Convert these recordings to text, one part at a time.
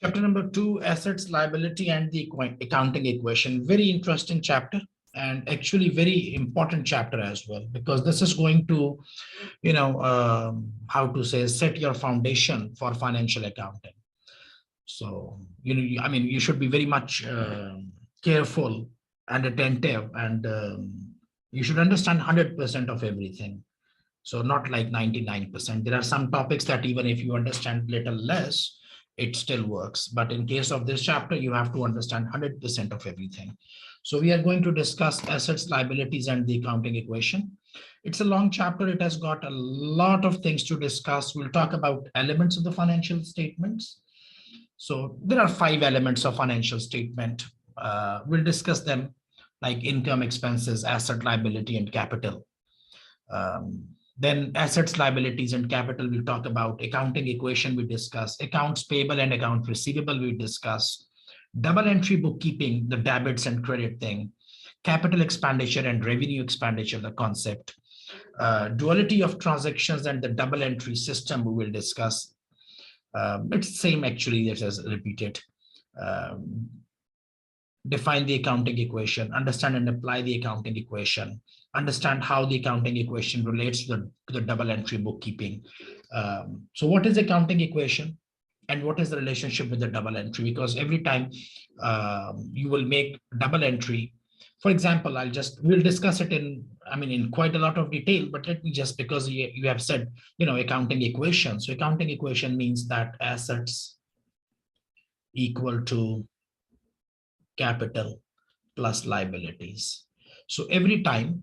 Chapter number 2, assets, liability, and the accounting equation. Very interesting chapter and actually very important chapter as well, because this is going to, how to say, set your foundation for financial accounting. So, I mean, you should be very much careful and attentive, and you should understand 100% of everything. So not like 99%. There are some topics that even if you understand little less, it still works. But in case of this chapter, you have to understand 100% of everything. So we are going to discuss assets, liabilities, and the accounting equation. It's a long chapter. It has got a lot of things to discuss. We'll talk about elements of the financial statements. So there are 5 elements of financial statement. We'll discuss them like income, expenses, asset, liability, and capital. Then assets, liabilities, and capital, we'll talk about. Accounting equation, we discuss. Accounts payable and account receivable, we discuss. Double entry bookkeeping, the debits and credit thing. Capital expenditure and revenue expenditure, the concept. Duality of transactions and the double entry system, we will discuss. It's same actually, it is repeated. Define the accounting equation, understand and apply the accounting equation, understand how the accounting equation relates to the double entry bookkeeping. So what is accounting equation and what is the relationship with the double entry? Because every time you will make double entry, for example, we'll discuss it in quite a lot of detail, but let me just, because you have said, accounting equation. So accounting equation means that assets equal to capital plus liabilities. So every time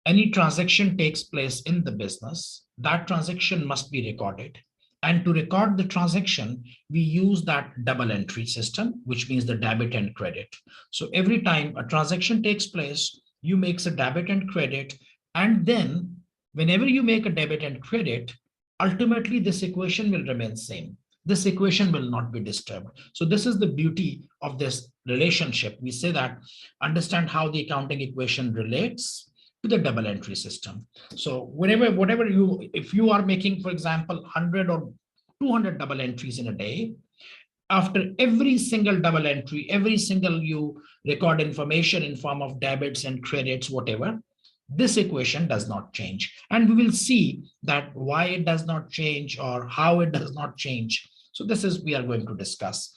any transaction takes place in the business, that transaction must be recorded. And to record the transaction, we use that double entry system, which means the debit and credit. So every time a transaction takes place, you make a debit and credit. And then whenever you make a debit and credit, ultimately this equation will remain same. This equation will not be disturbed. So this is the beauty of this relationship. We say that understand how the accounting equation relates to the double entry system. So if you are making, for example, 100 or 200 double entries in a day, after every single double entry, every single you record information in form of debits and credits, whatever, this equation does not change. And we will see that why it does not change or how it does not change. So this is we are going to discuss.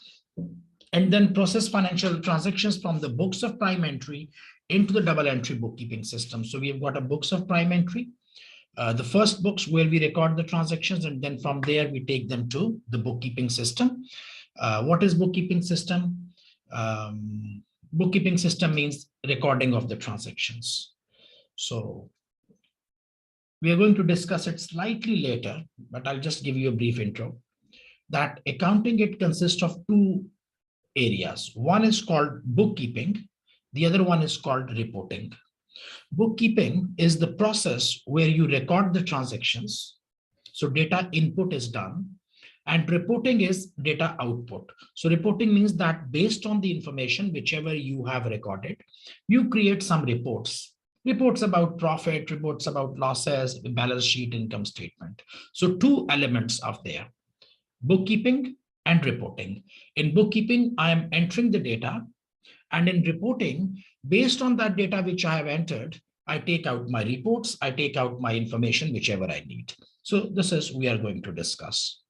And then process financial transactions from the books of prime entry into the double entry bookkeeping system. So we have got a books of prime entry, the first books where we record the transactions, and then from there we take them to the bookkeeping system. What is bookkeeping system? Bookkeeping system means recording of the transactions. So we are going to discuss it slightly later, but I'll just give you a brief intro. That accounting, it consists of 2 areas. One is called bookkeeping. The other one is called reporting. Bookkeeping is the process where you record the transactions. So data input is done, and reporting is data output. So reporting means that based on the information, whichever you have recorded, you create some reports. Reports about profit, reports about losses, balance sheet, income statement. So 2 elements of there. Bookkeeping and reporting. In bookkeeping, I am entering the data, and in reporting, based on that data which I have entered, I take out my reports, I take out my information, whichever I need. So this is we are going to discuss.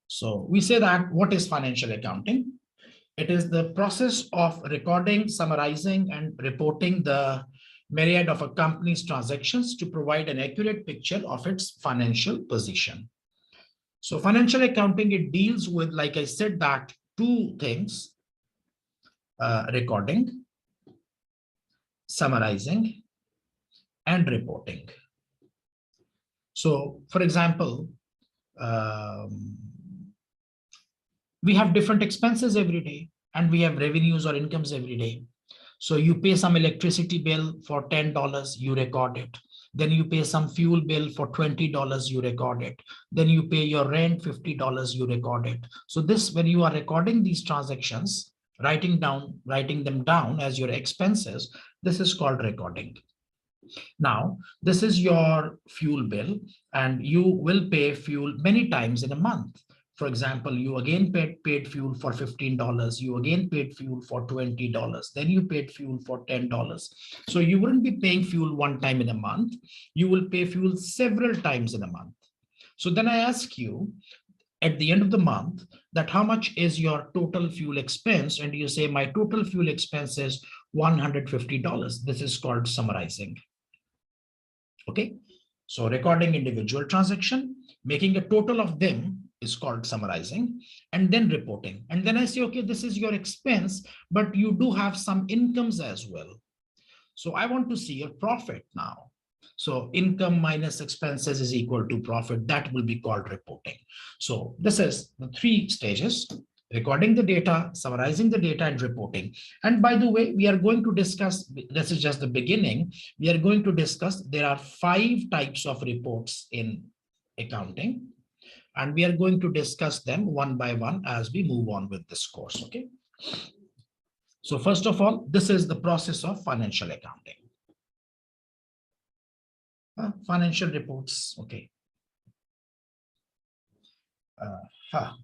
So we say that what is financial accounting? It is the process of recording, summarizing, and reporting the myriad of a company's transactions to provide an accurate picture of its financial position. So financial accounting, it deals with, like I said, that 2 things, recording, summarizing, and reporting. So for example, we have different expenses every day, and we have revenues or incomes every day. So you pay some electricity bill for $10, you record it. Then you pay some fuel bill for $20, you record it. Then you pay your rent, $50, you record it. So this, when you are recording these transactions, writing them down as your expenses, this is called recording. Now, this is your fuel bill, and you will pay fuel many times in a month. For example, you again paid fuel for $15, you again paid fuel for $20, then you paid fuel for $10. So you wouldn't be paying fuel one time in a month, you will pay fuel several times in a month. So then I ask you at the end of the month that how much is your total fuel expense, and you say my total fuel expense is $150. This is called summarizing. Okay, so recording individual transaction, making a total of them is called summarizing, and then reporting. And then I say, okay, this is your expense, but you do have some incomes as well. So I want to see your profit now. So income minus expenses is equal to profit. That will be called reporting. So this is the 3 stages: recording the data, summarizing the data, and reporting. And by the way, we are going to discuss, this is just the beginning, we are going to discuss there are 5 types of reports in accounting, and we are going to discuss them one by one as we move on with this course. Okay. So first of all, this is the process of financial accounting. Financial reports. Okay.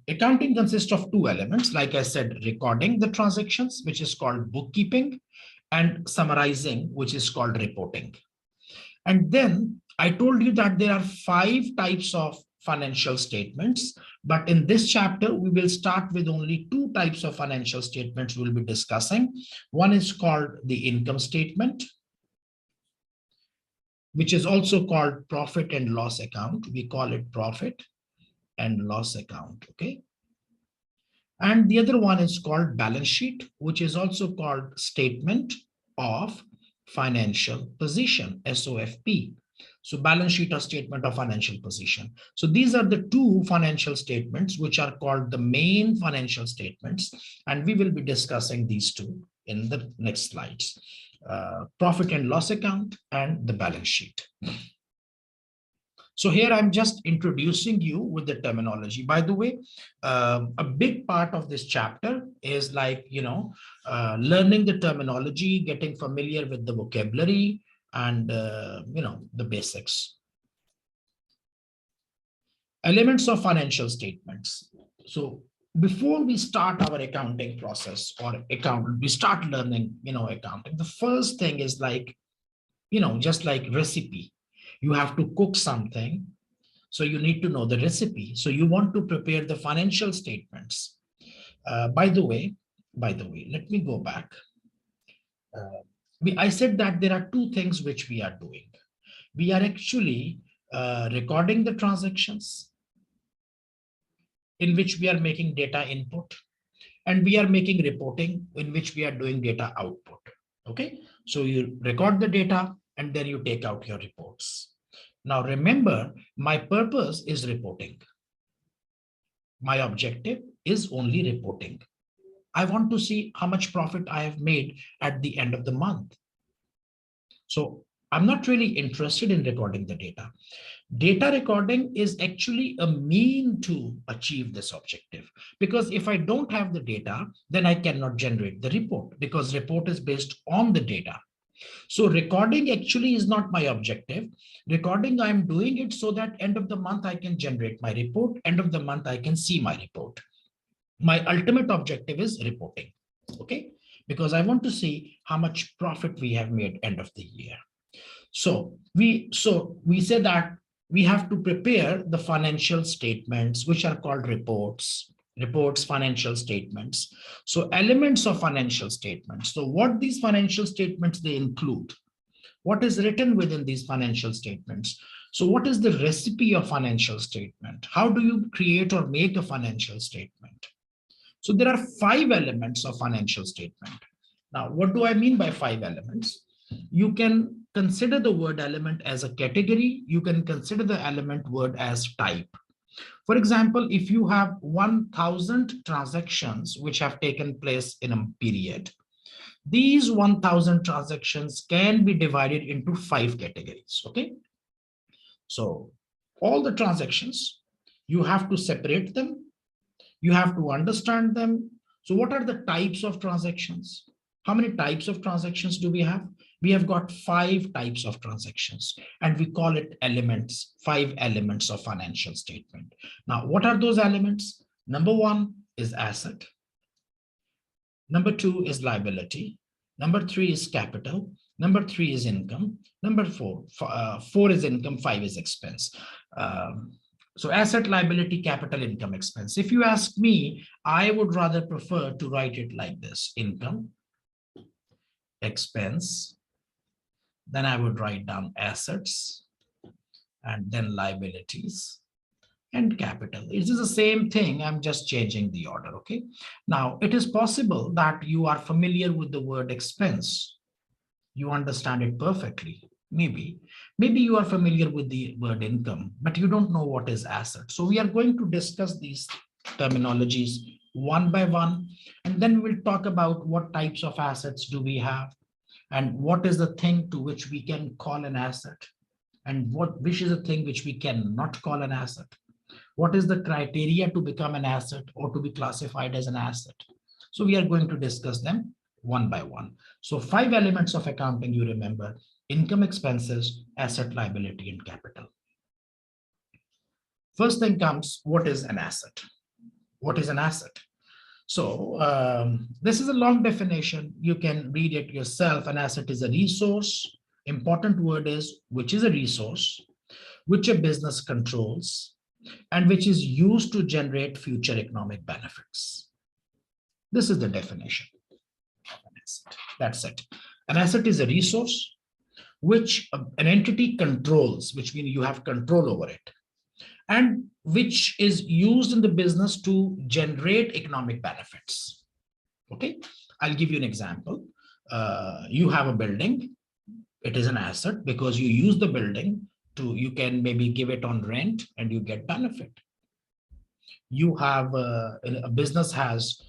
Accounting consists of 2 elements. Like I said, recording the transactions, which is called bookkeeping, and summarizing, which is called reporting. And then I told you that there are 5 types of financial statements, but in this chapter, we will start with only 2 types of financial statements we'll be discussing. One is called the income statement, which is also called profit and loss account. We call it profit and loss account. Okay. And the other one is called balance sheet, which is also called statement of financial position, SOFP. So balance sheet or statement of financial position. So these are the 2 financial statements which are called the main financial statements, and we will be discussing these 2 in the next slides. Profit and loss account and the balance sheet. So here I'm just introducing you with the terminology. By the way, a big part of this chapter is like, learning the terminology, getting familiar with the vocabulary, and the basics. Elements of financial statements. So before we start our accounting process or we start learning, accounting, the first thing is like, just like recipe. You have to cook something, so you need to know the recipe. So you want to prepare the financial statements. By the way, let me go back. I said that there are 2 things which we are doing. We are actually recording the transactions, in which we are making data input, and we are making reporting, in which we are doing data output. Okay, so you record the data and then you take out your reports. Now remember, my purpose is reporting. My objective is only reporting. I want to see how much profit I have made at the end of the month. So I'm not really interested in recording the data. Data recording is actually a mean to achieve this objective, because if I don't have the data, then I cannot generate the report, because report is based on the data. So recording actually is not my objective. Recording, I'm doing it so that end of the month I can generate my report. End of the month I can see my report. My ultimate objective is reporting. Okay, because I want to see how much profit we have made end of the year. So we say that we have to prepare the financial statements, which are called reports, financial statements. So elements of financial statements. So what these financial statements, they include? What is written within these financial statements? So what is the recipe of financial statement? How do you create or make a financial statement? So there are 5 elements of financial statement. Now, what do I mean by 5 elements? You can consider the word element as a category. You can consider the element word as type. For example, if you have 1,000 transactions which have taken place in a period, these 1,000 transactions can be divided into 5 categories. Okay. So all the transactions, you have to separate them. You have to understand them. So what are the types of transactions? How many types of transactions do we have? We have got 5 types of transactions, and we call it elements, 5 elements of financial statement. Now, what are those elements? Number one is asset. Number two is liability. Number three is capital. Number three is income. Number four is income, five is expense. So asset, liability, capital, income, expense. If you ask me, I would rather prefer to write it like this: income, expense, then I would write down assets, and then liabilities, and capital. It is the same thing. I'm just changing the order. Okay. Now, it is possible that you are familiar with the word expense. You understand it perfectly. Maybe you are familiar with the word income, but you don't know what is asset. So we are going to discuss these terminologies one by one, and then we'll talk about what types of assets do we have, and what is the thing to which we can call an asset, and which is a thing which we cannot call an asset. What is the criteria to become an asset or to be classified as an asset? So we are going to discuss them one by one. So 5 elements of accounting, you remember: income, expenses, asset, liability, and capital. First thing comes, what is an asset? What is an asset? So this is a long definition. You can read it yourself. An asset is a resource. Important word is which is a resource, which a business controls, and which is used to generate future economic benefits. This is the definition of an asset. That's it. An asset is a resource which an entity controls, which means you have control over it, and which is used in the business to generate economic benefits. Okay, I'll give you an example. You have a building. It is an asset because you use the building you can maybe give it on rent and you get benefit. You have a business has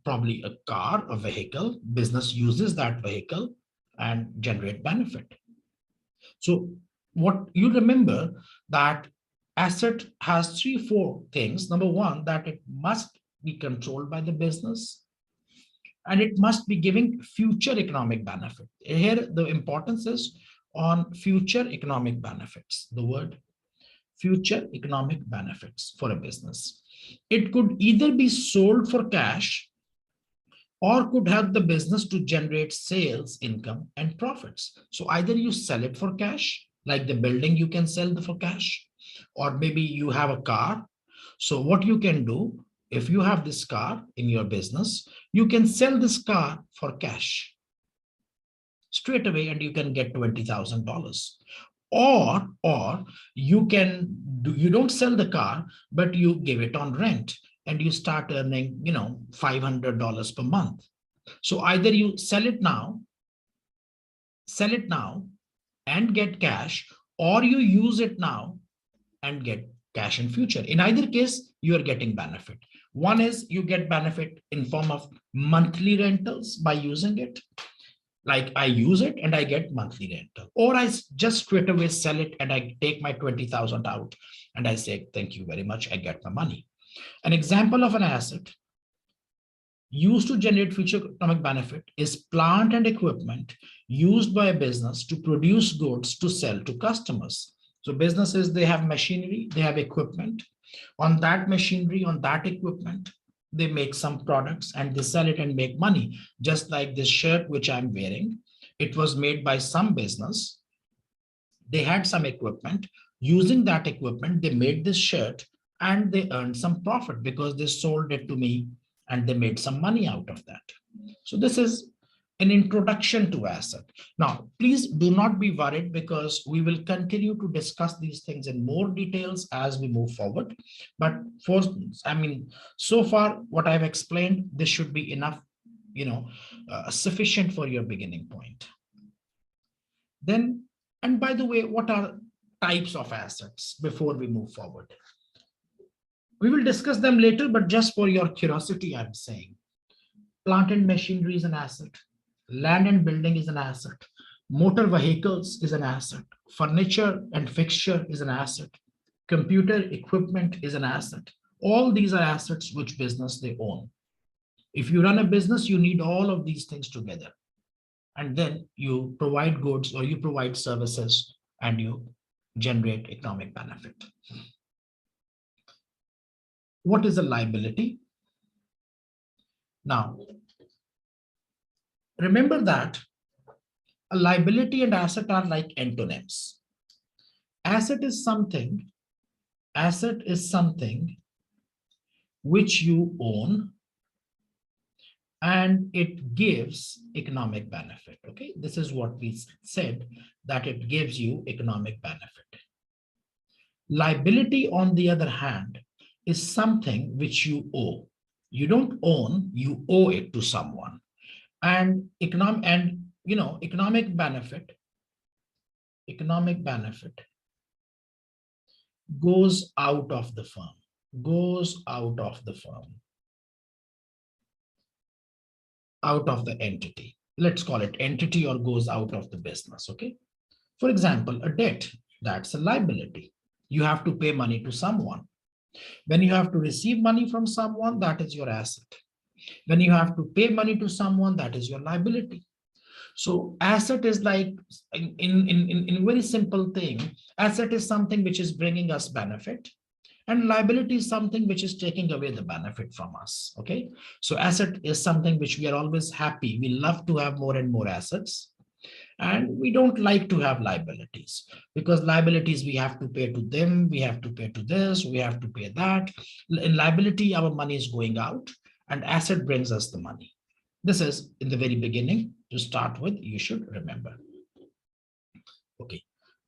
probably a car, a vehicle. Business uses that vehicle and generate benefit. So what you remember, that asset has 3-4 things. Number one, that it must be controlled by the business, and it must be giving future economic benefit. Here the importance is on future economic benefits, the word future economic benefits for a business. It could either be sold for cash or could help the business to generate sales, income, and profits. So either you sell it for cash, like the building you can sell for cash, or maybe you have a car. So what you can do, if you have this car in your business, you can sell this car for cash straight away and you can get $20,000. Or you can do, you don't sell the car, but you give it on rent and you start earning, $500 per month. So either you sell it now and get cash, or you use it now and get cash in future. In either case, you are getting benefit. One is you get benefit in form of monthly rentals by using it. Like I use it and I get monthly rental, or I just straight away sell it and I take my 20,000 out and I say, thank you very much, I get my money. An example of an asset used to generate future economic benefit is plant and equipment used by a business to produce goods to sell to customers. So businesses, they have machinery, they have equipment. On that machinery, on that equipment, they make some products and they sell it and make money. Just like this shirt which I'm wearing, it was made by some business. They had some equipment. Using that equipment, they made this shirt and they earned some profit because they sold it to me and they made some money out of that. So this is an introduction to asset. Now, please do not be worried because we will continue to discuss these things in more details as we move forward. But so far what I've explained, this should be enough, sufficient for your beginning point. Then, and by the way, what are types of assets before we move forward? We will discuss them later, but just for your curiosity, I'm saying plant and machinery is an asset. Land and building is an asset. Motor vehicles is an asset. Furniture and fixture is an asset. Computer equipment is an asset. All these are assets which business they own. If you run a business, you need all of these things together. And then you provide goods or you provide services and you generate economic benefit. What is a liability? Now, remember that a liability and asset are like antonyms. Asset is something, asset is something which you own and it gives economic benefit. Okay, this is what we said, that it gives you economic benefit. Liability, on the other hand, is something which you owe. You don't own, you owe it to someone. And economic benefit goes out of the firm, goes out of the firm, out of the entity. Let's call it entity, or goes out of the business. Okay. For example, a debt, that's a liability. You have to pay money to someone. When you have to receive money from someone, that is your asset. When you have to pay money to someone, that is your liability. So asset is like, in very simple thing, asset is something which is bringing us benefit, and liability is something which is taking away the benefit from us. Okay. So asset is something which we are always happy. We love to have more and more assets. And we don't like to have liabilities, because liabilities, we have to pay to them, we have to pay to this, we have to pay that. In liability, our money is going out, and asset brings us the money. This is in the very beginning. To start with, you should remember. Okay.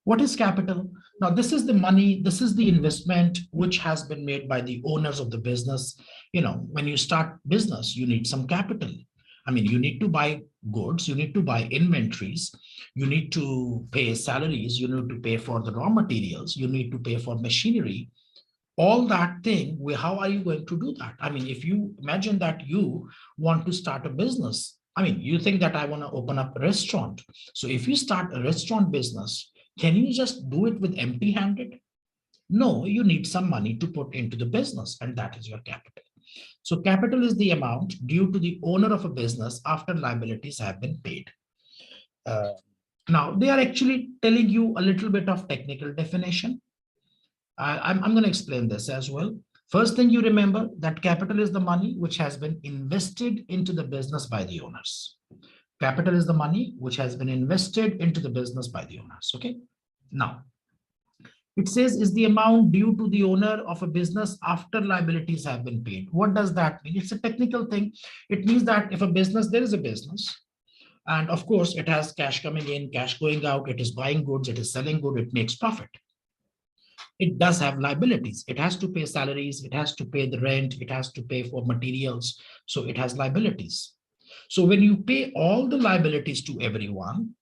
What is capital? Now, this is the money, this is the investment which has been made by the owners of the business. When you start business, you need some capital. I mean, you need to buy goods, you need to buy inventories, you need to pay salaries, you need to pay for the raw materials, you need to pay for machinery, all that thing. How are you going to do that? I mean, if you imagine that you want to start a business, I mean, you think that I want to open up a restaurant. So if you start a restaurant business, can you just do it with empty-handed? No, you need some money to put into the business, and that is your capital. So capital is the amount due to the owner of a business after liabilities have been paid. Now, they are actually telling you a little bit of technical definition. I'm going to explain this as well. First thing you remember, that capital is the money which has been invested into the business by the owners. Capital is the money which has been invested into the business by the owners. Okay. Now, it says is the amount due to the owner of a business after liabilities have been paid. What does that mean? It's a technical thing. It means that if a business, there is a business, and of course it has cash coming in, cash going out, it is buying goods, it is selling goods, it makes profit. It does have liabilities. It has to pay salaries, it has to pay the rent, it has to pay for materials. So it has liabilities. So when you pay all the liabilities to everyone,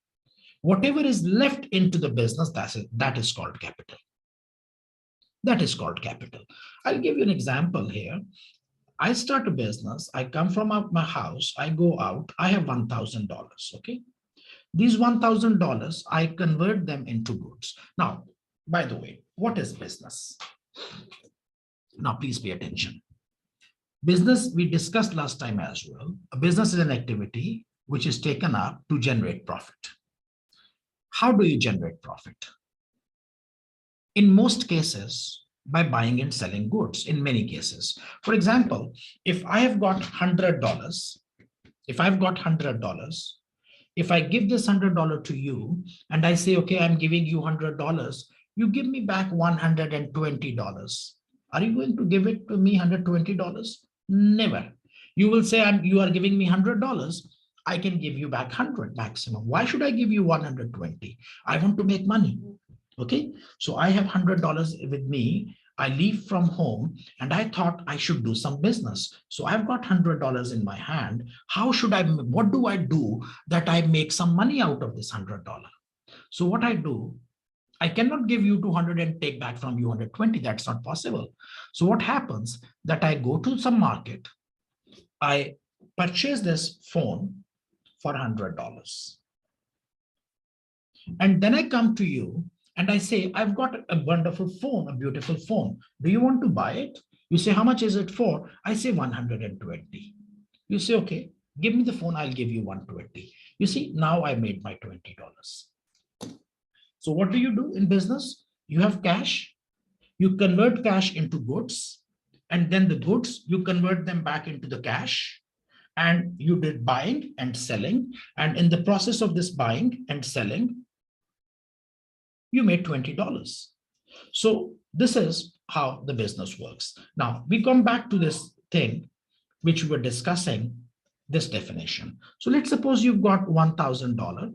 whatever is left into the business, that is called capital. That is called capital. I'll give you an example here. I start a business, I come from my house, I go out, I have $1,000. Okay. These $1,000, I convert them into goods. Now, by the way, what is business? Now, please pay attention. Business, we discussed last time as well. A business is an activity which is taken up to generate profit. How do you generate profit? In most cases, by buying and selling goods, in many cases. For example, if I have got $100, if I give this $100 to you and I say, okay, I'm giving you $100, you give me back $120. Are you going to give it to me $120? Never. You will say, you are giving me $100. I can give you back 100 maximum. Why should I give you 120? I want to make money. Okay, so I have $100 with me. I leave from home and I thought I should do some business. So I've got $100 in my hand. What do I do that I make some money out of this $100? So what I do, I cannot give you 200 and take back from you 120. That's not possible. So what happens that I go to some market, I purchase this phone for $100. And then I come to you and I say, I've got a wonderful phone, a beautiful phone. Do you want to buy it? You say, how much is it for? I say 120. You say, okay, give me the phone. I'll give you 120. You see, now I made my $20. So what do you do in business? You have cash. You convert cash into goods and then the goods, you convert them back into the cash, and you did buying and selling. And in the process of this buying and selling, you made $20. So this is how the business works. Now we come back to this thing which we were discussing, this definition. So let's suppose you've got $1,000.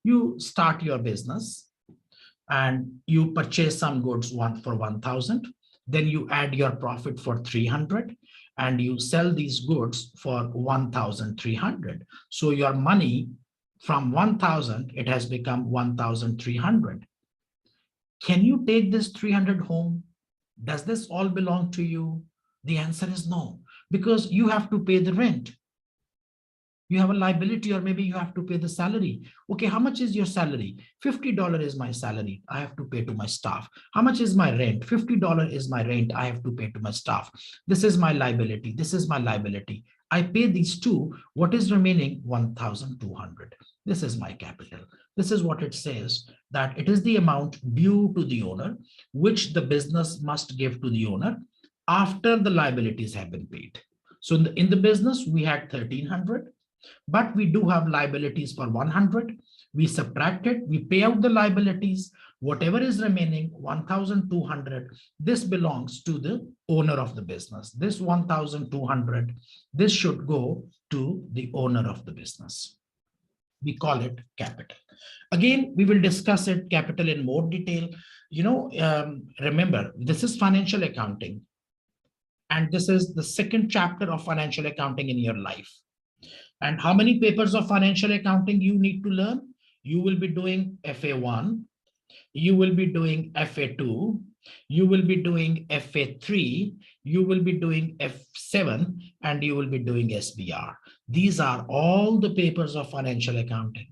You start your business and you purchase some goods for 1,000. Then you add your profit for 300 and you sell these goods for 1,300. So your money from 1,000, it has become 1,300. Can you take this 300 home? Does this all belong to you? The answer is no, because you have to pay the rent. You have a liability, or maybe you have to pay the salary. Okay, how much is your salary? $50 is my salary. I have to pay to my staff. How much is my rent? $50 is my rent. I have to pay to my staff. This is my liability. This is my liability. I pay these two. What is remaining? 1,200. This is my capital. This is what it says, that it is the amount due to the owner, which the business must give to the owner after the liabilities have been paid. So in the business, we had 1,300. But we do have liabilities for 100. We subtract it, we pay out the liabilities. Whatever is remaining, 1,200, this belongs to the owner of the business. This 1,200, this should go to the owner of the business. We call it capital. Again, we will discuss it, capital, in more detail. Remember, this is financial accounting. And this is the second chapter of financial accounting in your life. And how many papers of financial accounting you need to learn? You will be doing FA1, you will be doing FA2, you will be doing FA3, you will be doing F7, and you will be doing SBR. These are all the papers of financial accounting.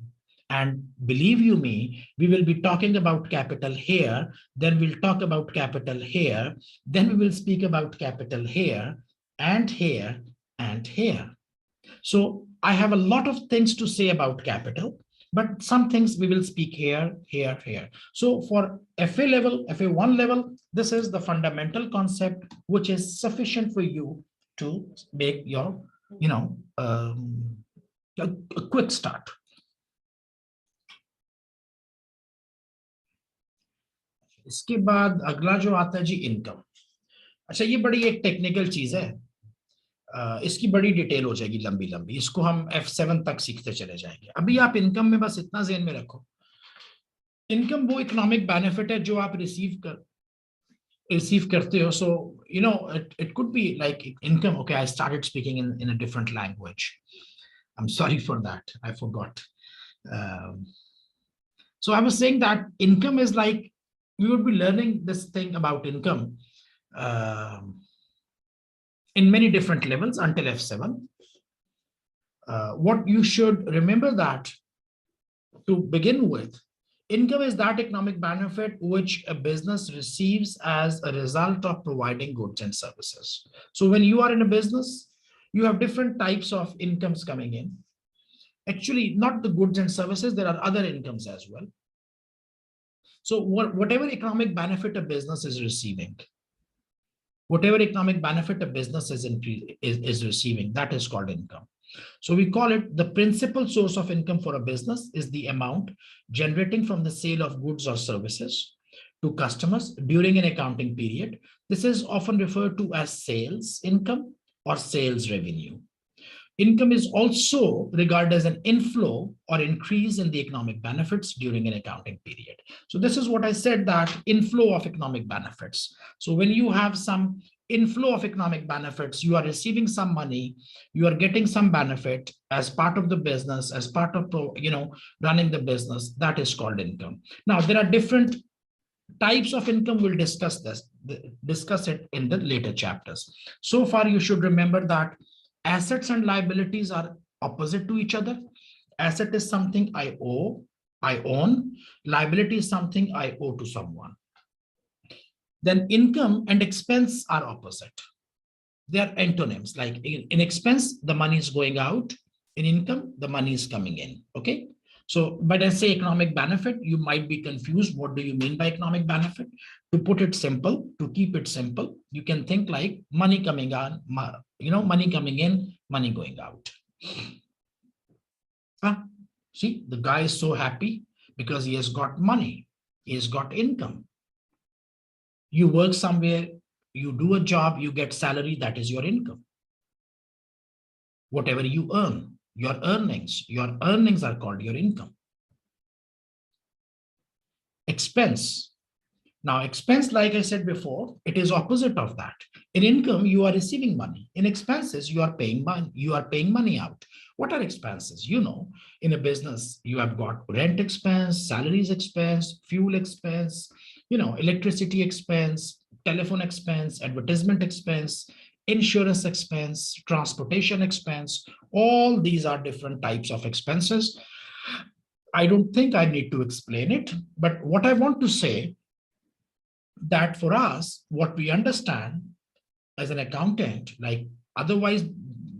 And believe you me, we will be talking about capital here, then we'll talk about capital here, then we will speak about capital here, and here, and here. So I have a lot of things to say about capital, but some things we will speak here, here, here. So for FA level, FA1 level, this is the fundamental concept, which is sufficient for you to make your, a quick start. इसके बाद अगला जो आता है जी income. अच्छा, ये बड़ी एक टेक्निकल चीज है. इसकी बड़ी डिटेल हो जाएगी, लंबी लंबी. इसको हम F7 तक सीखते चले जाएंगे. अभी आप इनकम में बस इतना ज़हन में रखो, इनकम वो इकोनॉमिक बेनिफिट है जो आप रिसीव करते हो. सो it could be like income. Okay, I started speaking in a different language. I'm sorry for that. I forgot. So I was saying that income is like, we would be learning this thing about income in many different levels until F7. What you should remember that to begin with, income is that economic benefit which a business receives as a result of providing goods and services. So when you are in a business, you have different types of incomes coming in. Actually, not the goods and services, there are other incomes as well. So whatever economic benefit a business is receiving, whatever economic benefit a business is receiving, that is called income. So we call it the principal source of income for a business is the amount generating from the sale of goods or services to customers during an accounting period. This is often referred to as sales income or sales revenue. Income is also regarded as an inflow or increase in the economic benefits during an accounting period. So this is what I said, that inflow of economic benefits. So when you have some inflow of economic benefits, you are receiving some money, you are getting some benefit as part of the business, as part of running the business, that is called income. Now there are different types of income. We'll discuss it in the later chapters. So far you should remember that assets and liabilities are opposite to each other. Asset is something I own. Liability is something I owe to someone. Then income and expense are opposite. They are antonyms. Like in expense, the money is going out. In income, the money is coming in. Okay. So when I say economic benefit, you might be confused. What do you mean by economic benefit? To put it simple, to keep it simple, you can think like money coming on, money coming in, money going out. Huh? See, the guy is so happy because he has got money, he has got income. You work somewhere, you do a job, you get salary, that is your income. Whatever you earn, your earnings are called your income. Expense. Now, expense, like I said before, it is opposite of that. In income, you are receiving money. In expenses, you are paying money. You are paying money out. What are expenses? In a business, you have got rent expense, salaries expense, fuel expense, electricity expense, telephone expense, advertisement expense, insurance expense, transportation expense. All these are different types of expenses. I don't think I need to explain it, but what I want to say that for us, what we understand as an accountant, like otherwise,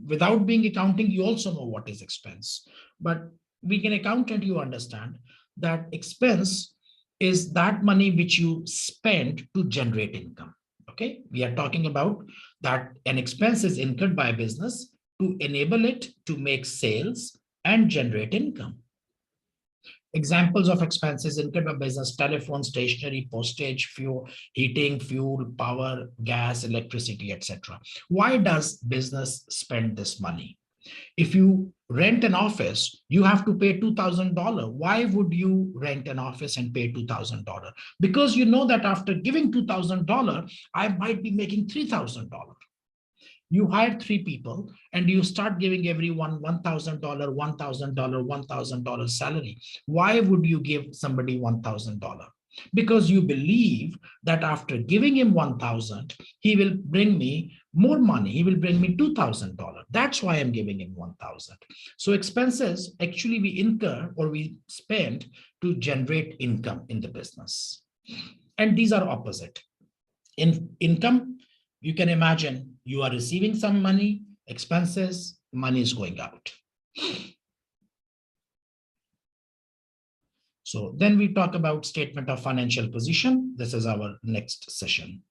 without being accounting, you also know what is expense. But being an accountant, you understand that expense is that money which you spend to generate income. Okay, we are talking about that an expense is incurred by a business to enable it to make sales and generate income. Examples of expenses incurred by business: telephone, stationery, postage, fuel, heating, fuel, power, gas, electricity, etc. Why does business spend this money? If you rent an office, you have to pay $2,000. Why would you rent an office and pay $2,000? Because you know that after giving $2,000, I might be making $3,000. You hire 3 people and you start giving everyone $1,000, $1,000, $1,000 salary. Why would you give somebody $1,000? Because you believe that after giving him 1,000, he will bring me more money. He will bring me $2,000. That's why I'm giving him 1,000. So expenses actually we incur or we spend to generate income in the business. And these are opposite. In income, you can imagine you are receiving some money, expenses, money is going out. So then we talk about statement of financial position. This is our next session.